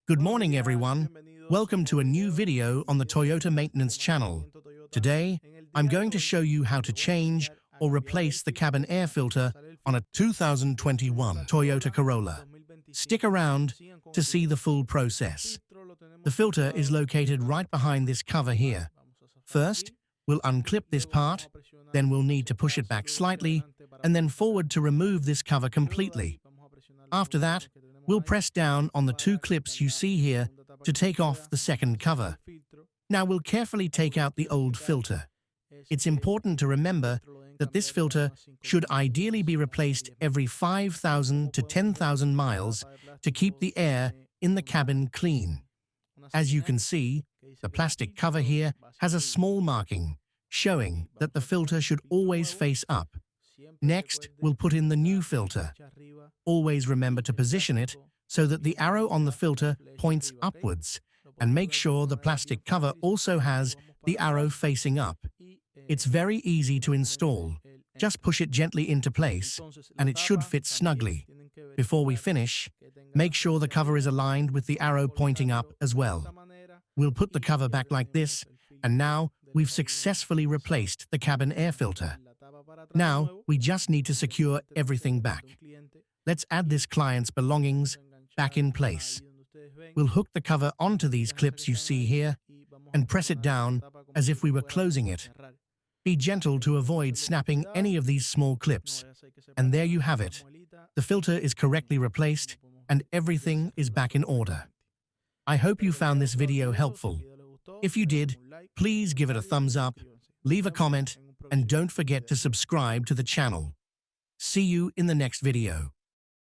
Good morning, everyone. Welcome to a new video on the Toyota Maintenance channel. Today, I'm going to show you how to change or replace the cabin air filter on a 2021 Toyota Corolla. Stick around to see the full process. The filter is located right behind this cover here. First, we'll unclip this part, then we'll need to push it back slightly, and then forward to remove this cover completely. After that, we'll press down on the two clips you see here to take off the second cover. Now we'll carefully take out the old filter. It's important to remember that this filter should ideally be replaced every 5,000 to 10,000 miles to keep the air in the cabin clean. As you can see, the plastic cover here has a small marking, showing that the filter should always face up. Next, we'll put in the new filter. Always remember to position it so that the arrow on the filter points upwards, and make sure the plastic cover also has the arrow facing up. It's very easy to install. Just push it gently into place, and it should fit snugly. Before we finish, make sure the cover is aligned with the arrow pointing up as well. We'll put the cover back like this, and now we've successfully replaced the cabin air filter. Now, we just need to secure everything back. Let's add this client's belongings back in place. We'll hook the cover onto these clips you see here and press it down as if we were closing it. Be gentle to avoid snapping any of these small clips. And there you have it. The filter is correctly replaced and everything is back in order. I hope you found this video helpful. If you did, please give it a thumbs up, leave a comment, and don't forget to subscribe to the channel. See you in the next video.